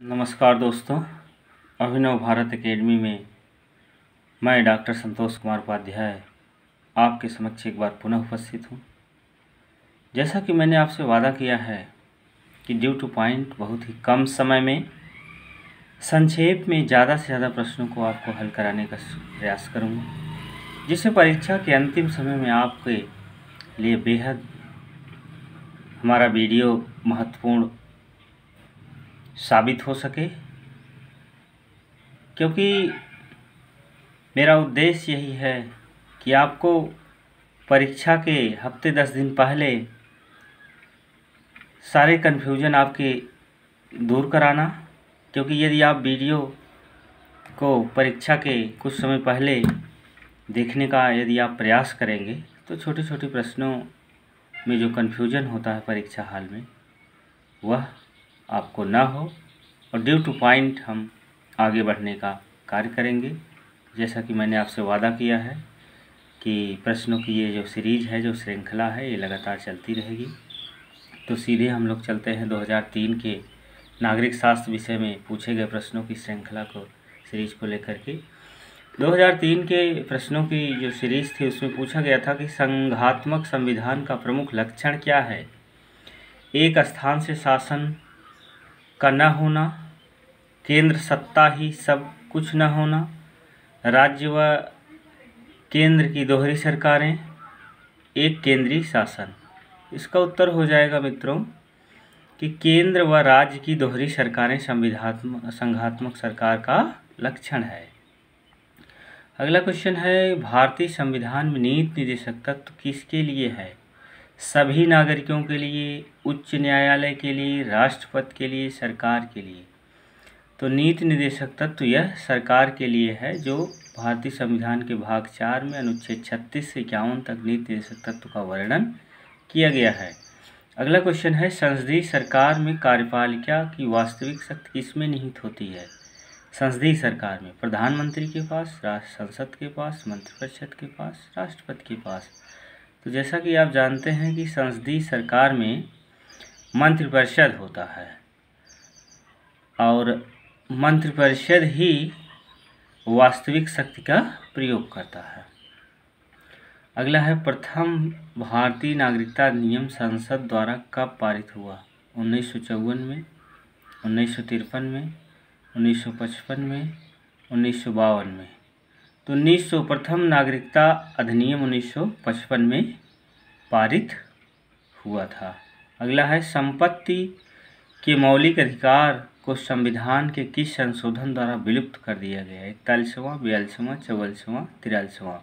नमस्कार दोस्तों, अभिनव भारत एकेडमी में मैं डॉक्टर संतोष कुमार उपाध्याय आपके समक्ष एक बार पुनः उपस्थित हूँ। जैसा कि मैंने आपसे वादा किया है कि ड्यू टू पॉइंट बहुत ही कम समय में संक्षेप में ज़्यादा से ज़्यादा प्रश्नों को आपको हल कराने का प्रयास करूँगा, जिससे परीक्षा के अंतिम समय में आपके लिए बेहद हमारा वीडियो महत्वपूर्ण साबित हो सके। क्योंकि मेरा उद्देश्य यही है कि आपको परीक्षा के हफ्ते 10 दिन पहले सारे कन्फ्यूजन आपके दूर कराना। क्योंकि यदि आप वीडियो को परीक्षा के कुछ समय पहले देखने का यदि आप प्रयास करेंगे तो छोटे छोटे प्रश्नों में जो कन्फ्यूजन होता है परीक्षा हाल में वह आपको ना हो और ड्यू टू पॉइंट हम आगे बढ़ने का कार्य करेंगे। जैसा कि मैंने आपसे वादा किया है कि प्रश्नों की ये जो सीरीज है, जो श्रृंखला है, ये लगातार चलती रहेगी। तो सीधे हम लोग चलते हैं 2003 के नागरिक शास्त्र विषय में पूछे गए प्रश्नों की श्रृंखला को, सीरीज को लेकर के। 2003 के प्रश्नों की जो सीरीज थी उसमें पूछा गया था कि संघात्मक संविधान का प्रमुख लक्षण क्या है। एक स्थान से शासन का न होना, केंद्र सत्ता ही सब कुछ न होना, राज्य व केंद्र की दोहरी सरकारें, एक केंद्रीय शासन। इसका उत्तर हो जाएगा मित्रों कि केंद्र व राज्य की दोहरी सरकारें संघात्मक सरकार का लक्षण है। अगला क्वेश्चन है, भारतीय संविधान में नीति निर्देशक तत्व किसके लिए है। सभी नागरिकों के लिए, उच्च न्यायालय के लिए, राष्ट्रपति के लिए, सरकार के लिए। तो नीति निर्देशक तत्व यह सरकार के लिए है, जो भारतीय संविधान के भाग 4 में अनुच्छेद 36 से 51 तक नीति निर्देशक तत्व का वर्णन किया गया है। अगला क्वेश्चन है, संसदीय सरकार में कार्यपालिका की वास्तविक शक्ति किसमें निहित होती है। संसदीय सरकार में प्रधानमंत्री के पास, संसद के पास, मंत्रिपरिषद के पास, राष्ट्रपति के पास। तो जैसा कि आप जानते हैं कि संसदीय सरकार में मंत्रिपरिषद होता है और मंत्रिपरिषद ही वास्तविक शक्ति का प्रयोग करता है। अगला है, प्रथम भारतीय नागरिकता अधिनियम संसद द्वारा कब पारित हुआ। 1954 में, 1953 में, 1955 में, 1952 में। तो प्रथम नागरिकता अधिनियम 1955 में पारित हुआ था। अगला है, संपत्ति के मौलिक अधिकार को संविधान के किस संशोधन द्वारा विलुप्त कर दिया गया है। 41वां, 42वां, 44वां, 43वां।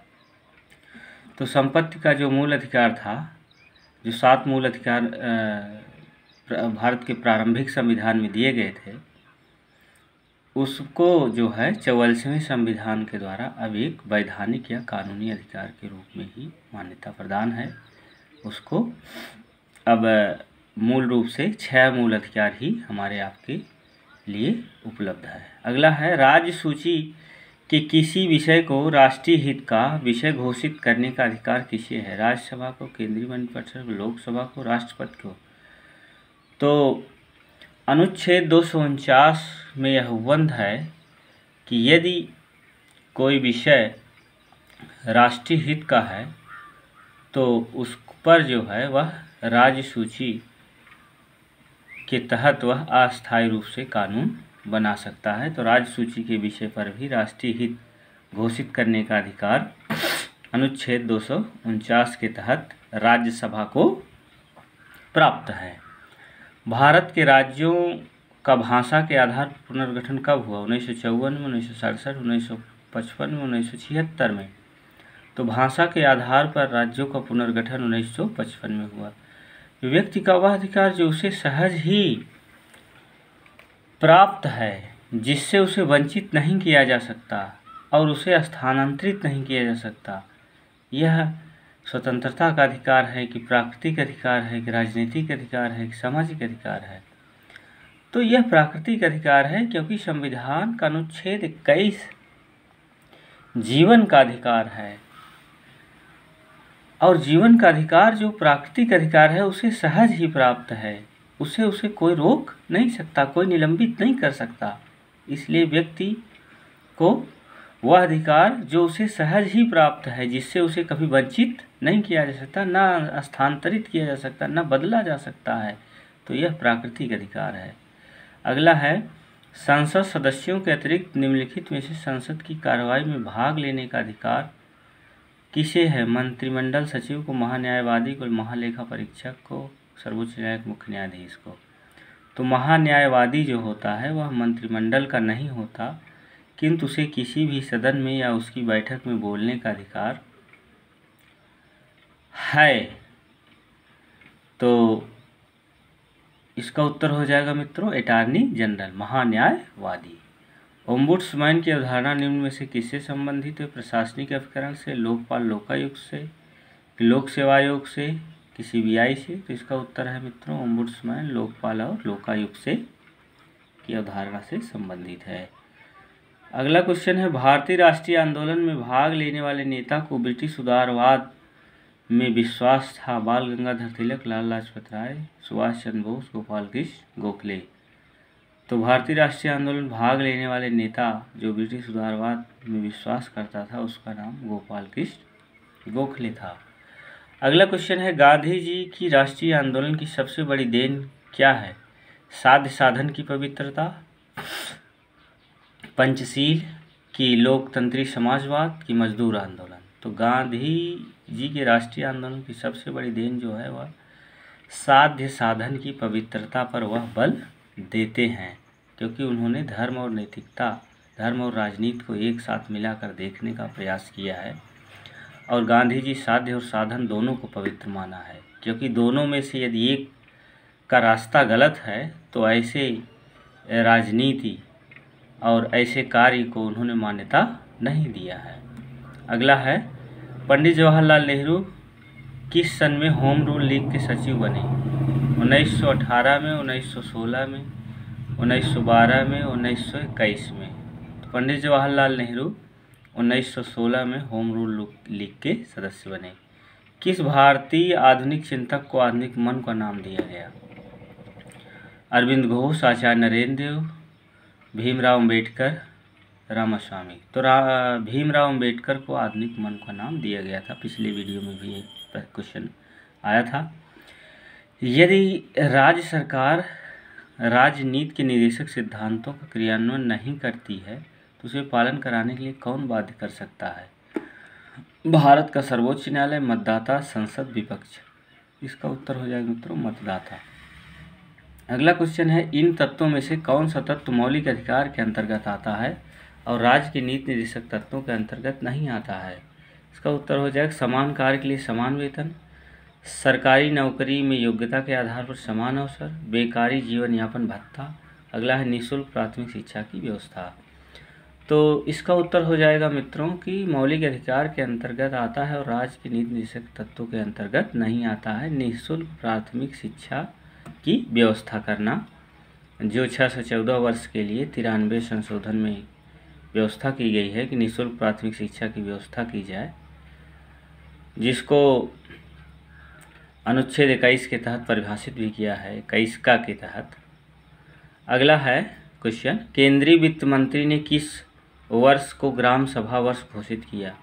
तो संपत्ति का जो मूल अधिकार था, जो 7 मूल अधिकार भारत के प्रारंभिक संविधान में दिए गए थे, उसको जो है 44वें संविधान के द्वारा अब एक वैधानिक या कानूनी अधिकार के रूप में ही मान्यता प्रदान है। उसको अब मूल रूप से 6 मूल अधिकार ही हमारे आपके लिए उपलब्ध है। अगला है, राज्य सूची के किसी विषय को राष्ट्रीय हित का विषय घोषित करने का अधिकार किसे है। राज्यसभा को, केंद्रीय मंत्रिपरिषद, लोकसभा को, राष्ट्रपति को। तो अनुच्छेद 249 में यह उपबंध है कि यदि कोई विषय राष्ट्रीय हित का है तो उस पर जो है वह राज्य सूची के तहत वह अस्थायी रूप से कानून बना सकता है। तो राज्य सूची के विषय पर भी राष्ट्रीय हित घोषित करने का अधिकार अनुच्छेद 249 के तहत राज्यसभा को प्राप्त है। भारत के राज्यों का भाषा के आधार पर पुनर्गठन कब हुआ। 1954 में, 1967, 1955 में, 1976 में। तो भाषा के आधार पर राज्यों का पुनर्गठन 1955 में हुआ। व्यक्ति का वह अधिकार जो उसे सहज ही प्राप्त है, जिससे उसे वंचित नहीं किया जा सकता और उसे स्थानांतरित नहीं किया जा सकता। यह स्वतंत्रता का अधिकार है कि प्राकृतिक अधिकार है कि राजनीतिक अधिकार है कि सामाजिक अधिकार है। तो यह प्राकृतिक अधिकार है, क्योंकि संविधान का अनुच्छेद 21 जीवन का अधिकार है और जीवन का अधिकार जो प्राकृतिक अधिकार है उसे सहज ही प्राप्त है। उसे कोई रोक नहीं सकता, कोई निलंबित नहीं कर सकता। इसलिए व्यक्ति को वह अधिकार जो उसे सहज ही प्राप्त है, जिससे उसे कभी वंचित नहीं किया जा सकता, ना स्थानांतरित किया जा सकता, ना बदला जा सकता है, तो यह प्राकृतिक अधिकार है। अगला है, संसद सदस्यों के अतिरिक्त निम्नलिखित में से संसद की कार्यवाही में भाग लेने का अधिकार किसे है? मंत्रिमंडल सचिव को, महान्यायवादी को, महालेखा परीक्षक को, सर्वोच्च न्यायालय के मुख्य न्यायाधीश को। तो महान्यायवादी जो होता है वह मंत्रिमंडल का नहीं होता, किंतु उसे किसी भी सदन में या उसकी बैठक में बोलने का अधिकार है। तो इसका उत्तर हो जाएगा मित्रों अटॉर्नी जनरल, महान्यायवादी। ओम्बुड्समैन की अवधारणा निम्न में से किससे संबंधित है? प्रशासनिक अभिकरण से, लोकपाल लोकायुक्त से, लोक सेवा आयोग से, कि CBI से? तो इसका उत्तर है मित्रों ओम्बुड्समैन लोकपाल और लोकायुक्त से की अवधारणा से संबंधित है। अगला क्वेश्चन है, भारतीय राष्ट्रीय आंदोलन में भाग लेने वाले नेता को ब्रिटिश उदारवाद में विश्वास था? बाल गंगाधर तिलक, लाला लाजपत राय, सुभाष चंद्र बोस, गोपाल कृष्ण गोखले। तो भारतीय राष्ट्रीय आंदोलन में भाग लेने वाले नेता जो ब्रिटिश उदारवाद में विश्वास करता था उसका नाम गोपाल कृष्ण गोखले था। अगला क्वेश्चन है, गांधी जी की राष्ट्रीय आंदोलन की सबसे बड़ी देन क्या है? साध्य साधन की पवित्रता, पंचशील, की लोकतंत्री समाजवाद, की मजदूर आंदोलन। तो गांधी जी के राष्ट्रीय आंदोलन की सबसे बड़ी देन जो है वह साध्य साधन की पवित्रता पर वह बल देते हैं, क्योंकि उन्होंने धर्म और नैतिकता, धर्म और राजनीति को एक साथ मिलाकर देखने का प्रयास किया है। और गांधी जी साध्य और साधन दोनों को पवित्र माना है, क्योंकि दोनों में से यदि एक का रास्ता गलत है तो ऐसे राजनीति और ऐसे कार्य को उन्होंने मान्यता नहीं दिया है। अगला है, पंडित जवाहरलाल नेहरू किस सन में होम रूल लीग के सचिव बने? 1918 में, 1916 में, 1912 में, 1921 में। तो पंडित जवाहरलाल नेहरू 1916 में होम रूल लीग के सदस्य बने। किस भारतीय आधुनिक चिंतक को आधुनिक मन का नाम दिया गया? अरविंद घोष, आचार्य नरेंद्र देव, भीमराव अम्बेडकर, रामास्वामी। तो भीमराव अम्बेडकर को आधुनिक मन का नाम दिया गया था। पिछले वीडियो में भी एक क्वेश्चन आया था। यदि राज्य सरकार राजनीति के निर्देशक सिद्धांतों का क्रियान्वयन नहीं करती है तो उसे पालन कराने के लिए कौन बाध्य कर सकता है? भारत का सर्वोच्च न्यायालय, मतदाता, संसद, विपक्ष। इसका उत्तर हो जाएगा मित्रों मतदाता। अगला क्वेश्चन है, इन तत्वों में से कौन सा तत्व मौलिक अधिकार के अंतर्गत आता है और राज्य के नीति निर्देशक तत्वों के अंतर्गत नहीं आता है? इसका उत्तर हो जाएगा समान कार्य के लिए समान वेतन, सरकारी नौकरी में योग्यता के आधार पर समान अवसर, बेकारी जीवन यापन भत्ता। अगला है निःशुल्क प्राथमिक शिक्षा की व्यवस्था। तो इसका उत्तर हो जाएगा मित्रों कि मौलिक अधिकार के अंतर्गत आता है और राज्य के नीति निर्देशक तत्वों के अंतर्गत नहीं आता है। निःशुल्क प्राथमिक शिक्षा की व्यवस्था करना, जो 6 से 14 वर्ष के लिए 93 संशोधन में व्यवस्था की गई है कि निःशुल्क प्राथमिक शिक्षा की व्यवस्था की जाए, जिसको अनुच्छेद 21 के तहत परिभाषित भी किया है, 21 का के तहत। अगला है क्वेश्चन, केंद्रीय वित्त मंत्री ने किस वर्ष को ग्राम सभा वर्ष घोषित किया?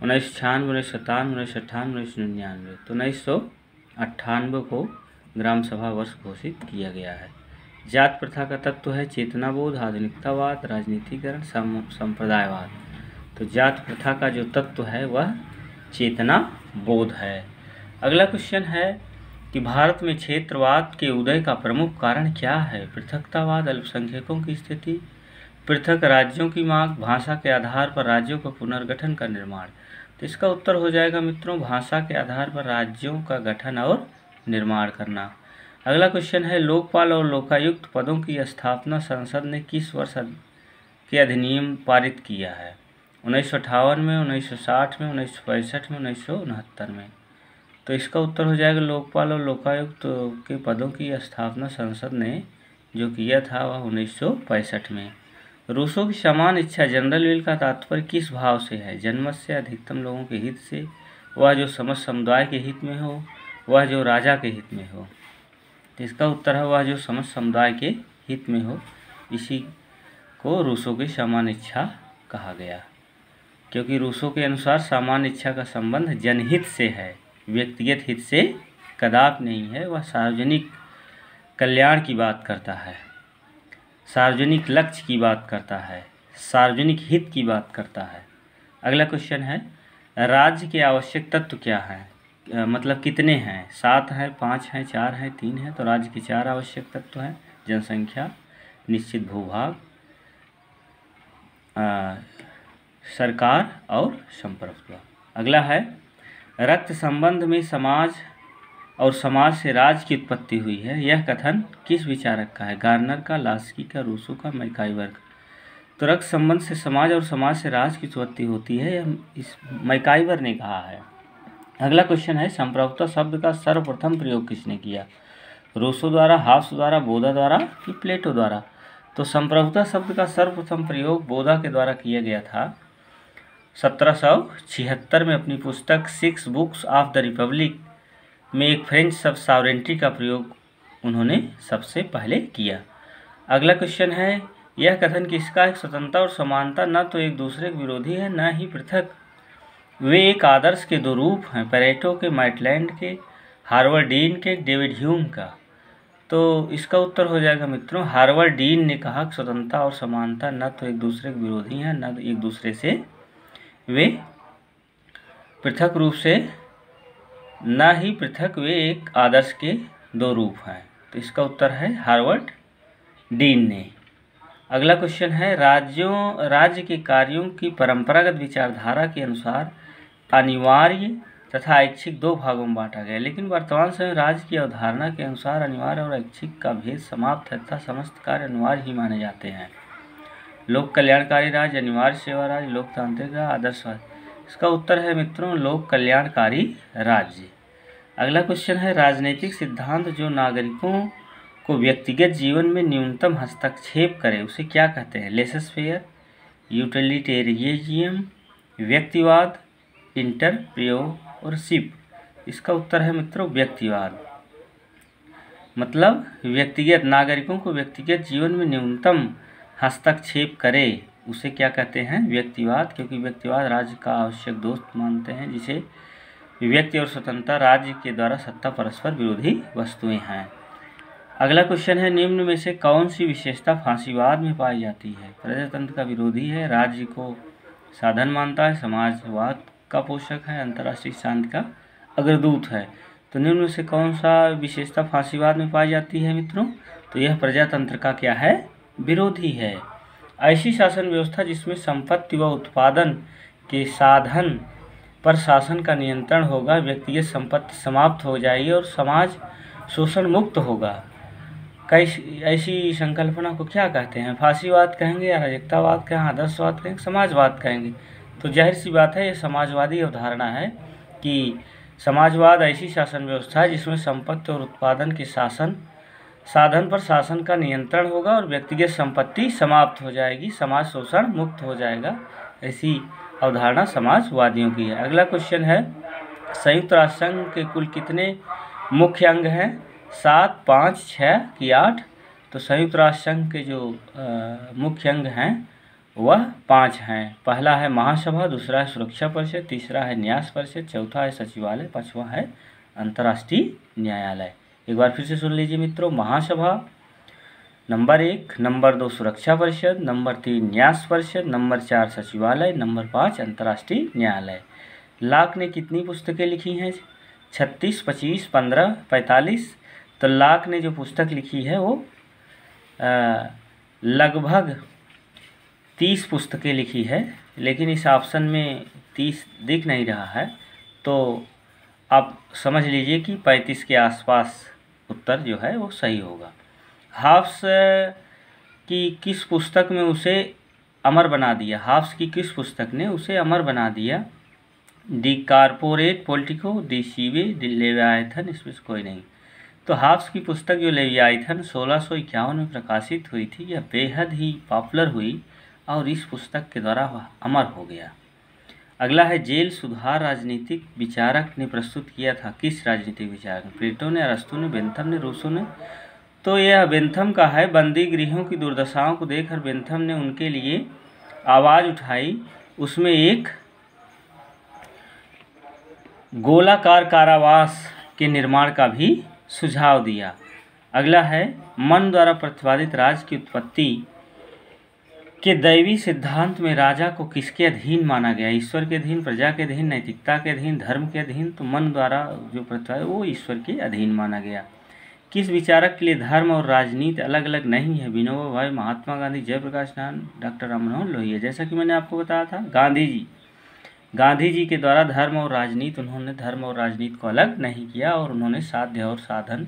1996, 1997, 1998, 1999। तो 1998 को ग्राम सभा वर्ष घोषित किया गया है। जात प्रथा का तत्व है चेतनाबोध, आधुनिकतावाद, राजनीतिकरण, संप्रदायवाद। तो जात प्रथा का जो तत्व है वह चेतना बोध है। अगला क्वेश्चन है कि भारत में क्षेत्रवाद के उदय का प्रमुख कारण क्या है? पृथकतावाद, अल्पसंख्यकों की स्थिति, पृथक राज्यों की मांग, भाषा के आधार पर राज्यों का पुनर्गठन का निर्माण। तो इसका उत्तर हो जाएगा मित्रों भाषा के आधार पर राज्यों का गठन और निर्माण करना। अगला क्वेश्चन है, लोकपाल और लोकायुक्त पदों की स्थापना संसद ने किस वर्ष के अधिनियम पारित किया है? 1958 में, 1960 में, 1965 में, 1969 में। तो इसका उत्तर हो जाएगा लोकपाल और लोकायुक्त के पदों की स्थापना संसद ने जो किया था वह 1965 में। रूसों की समान इच्छा जनरल विल का तात्पर्य किस भाव से है? जनमत से, अधिकतम लोगों के हित से, वह जो समस्त समुदाय के हित में हो, वह जो राजा के हित में हो। इसका उत्तर है वह जो समस्त समुदाय के हित में हो, इसी को रूसो की सामान्य इच्छा कहा गया। क्योंकि रूसो के अनुसार सामान्य इच्छा का संबंध जनहित से है, व्यक्तिगत हित से कदापि नहीं है। वह सार्वजनिक कल्याण की बात करता है, सार्वजनिक लक्ष्य की बात करता है, सार्वजनिक हित की बात करता है। अगला क्वेश्चन है, राज्य के आवश्यक तत्व क्या हैं? मतलब कितने हैं? 7 हैं, 5 हैं, 4 हैं, 3 हैं। तो राज्य के 4 आवश्यक तत्व हैं: जनसंख्या, निश्चित भूभाग, सरकार और संप्रभुत्व। अगला है, रक्त संबंध में समाज और समाज से राज्य की उत्पत्ति हुई है, यह कथन किस विचारक का है? गार्नर का, लास्की का, रूसो का, मैकाइवर का। तो रक्त संबंध से समाज और समाज से राज्य की उत्पत्ति होती है, यह इस मैकाइवर ने कहा है। अगला क्वेश्चन है, संप्रभुत्व शब्द का सर्वप्रथम प्रयोग किसने किया? रूसो द्वारा, हाब्स द्वारा, बोधा द्वारा कि प्लेटो द्वारा? तो संप्रभुत्व शब्द का सर्वप्रथम प्रयोग बोधा के द्वारा किया गया था। 1776 में अपनी पुस्तक 6 बुक्स ऑफ द रिपब्लिक में एक फ्रेंच शब्द सॉवरेंटी का प्रयोग उन्होंने सबसे पहले किया। अगला क्वेश्चन है, यह कथन किसका है? स्वतंत्रता और समानता न तो एक दूसरे के विरोधी है, न ही पृथक, वे एक आदर्श के दो रूप हैं। पेरेटो के, मैटलैंड के, हार्वर्ड डीन के, डेविड ह्यूम का। तो इसका उत्तर हो जाएगा मित्रों, हार्वर्ड डीन ने कहा कि स्वतंत्रता और समानता न तो एक दूसरे के विरोधी हैं, न एक दूसरे से वे पृथक रूप से, न ही पृथक, वे एक आदर्श के दो रूप हैं। तो इसका उत्तर है हार्वर्ड डीन ने। अगला क्वेश्चन है, राज्य के कार्यों की परंपरागत विचारधारा के अनुसार अनिवार्य तथा ऐच्छिक 2 भागों में बांटा गया, लेकिन वर्तमान समय राज्य की अवधारणा के अनुसार अनिवार्य और ऐच्छिक का भेद समाप्त है तथा समस्त कार्य अनिवार्य ही माने जाते हैं। लोक कल्याणकारी राज्य, अनिवार्य सेवा राज्य, लोकतांत्रिक राज्य, आदर्श राज्य। इसका उत्तर है मित्रों लोक कल्याणकारी राज्य। अगला क्वेश्चन है, राजनीतिक सिद्धांत जो नागरिकों को व्यक्तिगत जीवन में न्यूनतम हस्तक्षेप करे उसे क्या कहते हैं? लेसस फेयर, यूटिलिटेरियनिज्म, व्यक्तिवाद, इंटरप्रियोरशिप। इसका उत्तर है मित्रों व्यक्तिवाद। मतलब व्यक्तिगत, नागरिकों को व्यक्तिगत जीवन में न्यूनतम हस्तक्षेप करे उसे क्या कहते हैं? व्यक्तिवाद। क्योंकि व्यक्तिवाद राज्य का आवश्यक दोस्त मानते हैं, जिसे व्यक्ति और स्वतंत्रता राज्य के द्वारा सत्ता परस्पर विरोधी वस्तुएं हैं। अगला क्वेश्चन है, निम्न में से कौन सी विशेषता फांसीवाद में पाई जाती है? प्रजातंत्र का विरोधी है, राज्य को साधन मानता है, समाजवाद का पोषक है, अंतर्राष्ट्रीय शांति का अग्रदूत है। तो निम्न में से कौन सा विशेषता फांसीवाद में पाई जाती है मित्रों? तो यह प्रजातंत्र का क्या है? विरोधी है। ऐसी शासन व्यवस्था जिसमें संपत्ति व उत्पादन के साधन पर शासन का नियंत्रण होगा, व्यक्तिगत संपत्ति समाप्त हो जाएगी और समाज शोषण मुक्त होगा। ऐसी संकल्पना को क्या कहते हैं? फांसीवाद कहेंगे, अराजकतावाद कहेंगे, आदर्शवाद कहेंगे, समाजवाद कहेंगे? तो जाहिर सी बात है ये समाजवादी अवधारणा है कि समाजवाद ऐसी शासन व्यवस्था है जिसमें संपत्ति और उत्पादन के साधन पर शासन का नियंत्रण होगा और व्यक्तिगत संपत्ति समाप्त हो जाएगी, समाज शोषण मुक्त हो जाएगा। ऐसी अवधारणा समाजवादियों की है। अगला क्वेश्चन है, संयुक्त राष्ट्र संघ के कुल कितने मुख्य अंग हैं? 7, 5, 6 कि 8? तो संयुक्त राष्ट्र संघ के जो मुख्य अंग हैं वह 5 हैं। पहला है महासभा, दूसरा है सुरक्षा परिषद, तीसरा है न्यास परिषद, चौथा है सचिवालय, पांचवा है अंतर्राष्ट्रीय न्यायालय। एक बार फिर से सुन लीजिए मित्रों, महासभा नंबर 1, नंबर 2 सुरक्षा परिषद, नंबर 3 न्यास परिषद, नंबर 4 सचिवालय, नंबर 5 अंतर्राष्ट्रीय न्यायालय। लॉक ने कितनी पुस्तकें लिखी हैं? 36, 25, 15, 45। तो लॉक ने जो पुस्तक लिखी है वो लगभग 30 पुस्तकें लिखी है, लेकिन इस ऑप्शन में 30 दिख नहीं रहा है, तो आप समझ लीजिए कि 35 के आसपास उत्तर जो है वो सही होगा। हाब्स की किस पुस्तक में उसे अमर बना दिया? हाब्स की किस पुस्तक ने उसे अमर बना दिया? दी कारपोरेट पॉलिटिको, दी सीवे, दी लेवियाथन, इसमें से कोई नहीं। तो हाब्स की पुस्तक जो लेवियाथन 1651 में प्रकाशित हुई थी, यह बेहद ही पॉपुलर हुई और इस पुस्तक के द्वारा वह अमर हो गया। अगला है जेल सुधार राजनीतिक विचारक ने प्रस्तुत किया था। किस राजनीतिक विचारक ने? प्लेटो ने, अरस्तू ने, बेंथम ने, रूसो ने? तो यह बेंथम का है। बंदी गृहों की दुर्दशाओं को देखकर बेंथम ने उनके लिए आवाज़ उठाई। उसमें एक गोलाकार कारावास के निर्माण का भी सुझाव दिया। अगला है मन द्वारा प्रतिपादित राज्य की उत्पत्ति के दैवी सिद्धांत में राजा को किसके अधीन माना गया? ईश्वर के अधीन, प्रजा के अधीन, नैतिकता के अधीन, धर्म के अधीन? तो मन द्वारा जो प्रतिपादित वो ईश्वर के अधीन माना गया। किस विचारक के लिए धर्म और राजनीति अलग अलग नहीं है? विनोबा भावे, महात्मा गांधी, जयप्रकाश नारायण, डॉक्टर राम मनोहर लोहिया। जैसा कि मैंने आपको बताया था, गांधी जी के द्वारा धर्म और राजनीति, उन्होंने धर्म और राजनीति को अलग नहीं किया और उन्होंने साध्य और साधन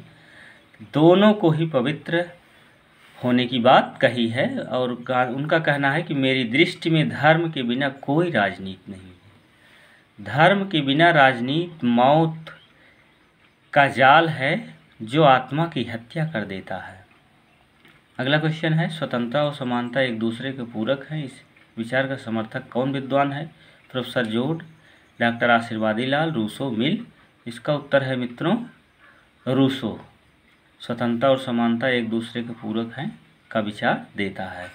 दोनों को ही पवित्र होने की बात कही है। और उनका कहना है कि मेरी दृष्टि में धर्म के बिना कोई राजनीति नहीं है। धर्म के बिना राजनीति मौत का जाल है जो आत्मा की हत्या कर देता है। अगला क्वेश्चन है स्वतंत्रता और समानता एक दूसरे के पूरक हैं। इस विचार का समर्थक कौन विद्वान है? प्रोफेसर जोड, डॉक्टर आशीर्वादी लाल, रूसो, मिल? इसका उत्तर है मित्रों रूसो। स्वतंत्रता और समानता एक दूसरे के पूरक हैं का विचार देता है।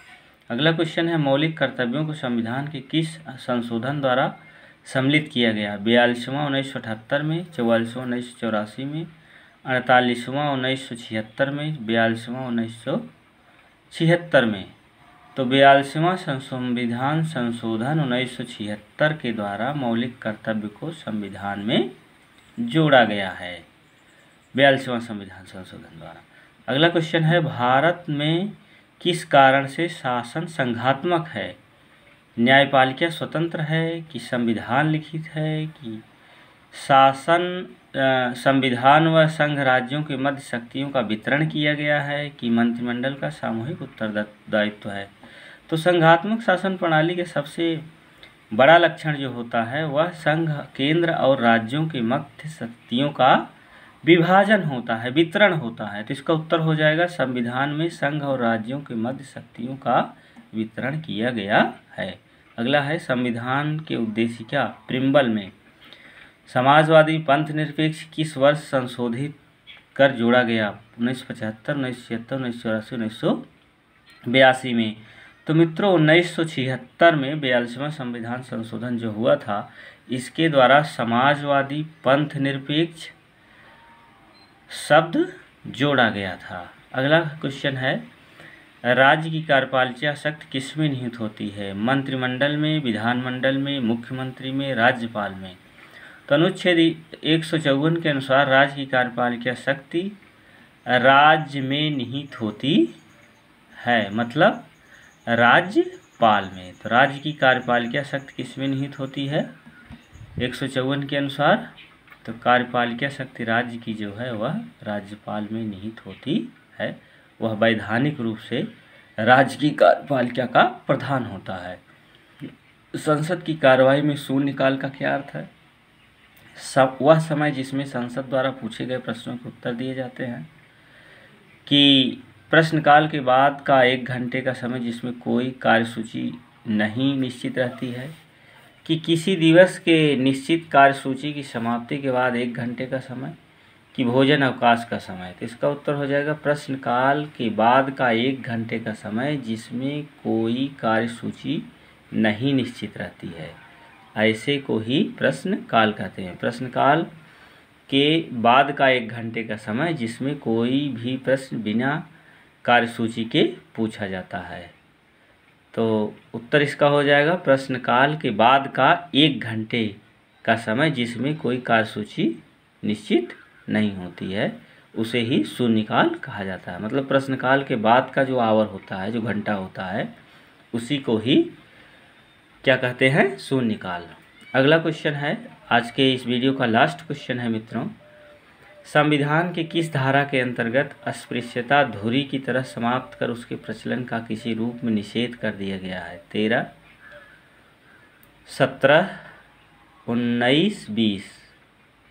अगला क्वेश्चन है मौलिक कर्तव्यों को संविधान के किस संशोधन द्वारा सम्मिलित किया गया? 42वां 1978 में, 44वां 1984 में, 48वां 1976 में, 42वां 1976 में? तो 42वां संविधान संशोधन 1976 के द्वारा मौलिक कर्तव्य को संविधान में जोड़ा गया है। 42वां संविधान संशोधन द्वारा। अगला क्वेश्चन है भारत में किस कारण से शासन संघात्मक है? न्यायपालिका स्वतंत्र है कि संविधान लिखित है कि शासन संविधान व संघ राज्यों के मध्य शक्तियों का वितरण किया गया है कि मंत्रिमंडल का सामूहिक उत्तरदायित्व है? तो संघात्मक शासन प्रणाली के सबसे बड़ा लक्षण जो होता है वह संघ, केंद्र और राज्यों के मध्य शक्तियों का विभाजन होता है, वितरण होता है। तो इसका उत्तर हो जाएगा संविधान में संघ और राज्यों के मध्य शक्तियों का वितरण किया गया है। अगला है संविधान के उद्देशिका प्रिम्बल में समाजवादी पंथ निरपेक्ष किस वर्ष संशोधित कर जोड़ा गया? 1975, 1976, 1984, 1982 में? तो मित्रों 1976 में 42वां संविधान संशोधन जो हुआ था इसके द्वारा समाजवादी पंथ निरपेक्ष शब्द जोड़ा गया था। अगला क्वेश्चन है राज्य की कार्यपालिका शक्ति किसमें निहित होती है? मंत्रिमंडल में, विधानमंडल में, मुख्यमंत्री में, राज्यपाल में? तो अनुच्छेद 154 के अनुसार राज्य की कार्यपालिका शक्ति राज्य में निहित होती है, मतलब राज्यपाल में। तो राज्य की कार्यपालिका शक्ति किसमें निहित होती है? 154 के अनुसार तो कार्यपालिका शक्ति राज्य की जो है वह राज्यपाल में निहित होती है। वह वैधानिक रूप से राज्य की कार्यपालिका का प्रधान होता है। संसद की कार्यवाही में शून्यकाल का क्या अर्थ है? वह समय जिसमें संसद द्वारा पूछे गए प्रश्नों के उत्तर दिए जाते हैं। कि प्रश्नकाल के बाद का 1 घंटे का समय जिसमें कोई कार्यसूची नहीं निश्चित रहती है। कि किसी दिवस के निश्चित कार्यसूची की समाप्ति के बाद 1 घंटे का समय। कि भोजन अवकाश का समय। तो इसका उत्तर हो जाएगा प्रश्नकाल के बाद का 1 घंटे का समय जिसमें कोई कार्यसूची नहीं निश्चित रहती है, ऐसे को ही प्रश्नकाल कहते हैं। प्रश्नकाल के बाद का 1 घंटे का समय जिसमें कोई भी प्रश्न बिना कार्यसूची के पूछा जाता है। तो उत्तर इसका हो जाएगा प्रश्नकाल के बाद का 1 घंटे का समय जिसमें कोई कार्यसूची निश्चित नहीं होती है, उसे ही शून्यकाल कहा जाता है। मतलब प्रश्नकाल के बाद का जो आवर होता है, जो घंटा होता है, उसी को ही क्या कहते हैं? शून्यकाल। अगला क्वेश्चन है आज के इस वीडियो का लास्ट क्वेश्चन है मित्रों। संविधान के किस धारा के अंतर्गत अस्पृश्यता धुरी की तरह समाप्त कर उसके प्रचलन का किसी रूप में निषेध कर दिया गया है? 13, 17, 19, 20।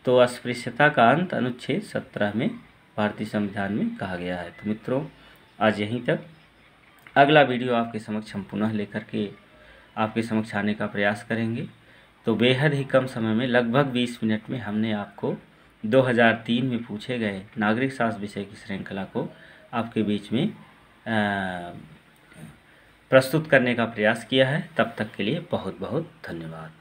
तो अस्पृश्यता का अंत अनुच्छेद 17 में भारतीय संविधान में कहा गया है। तो मित्रों आज यहीं तक। अगला वीडियो आपके समक्ष हम पुनः लेकर के आपके समक्ष आने का प्रयास करेंगे। तो बेहद ही कम समय में, लगभग 20 मिनट में, हमने आपको 2003 में पूछे गए नागरिक शास्त्र विषय की श्रृंखला को आपके बीच में प्रस्तुत करने का प्रयास किया है। तब तक के लिए बहुत बहुत धन्यवाद।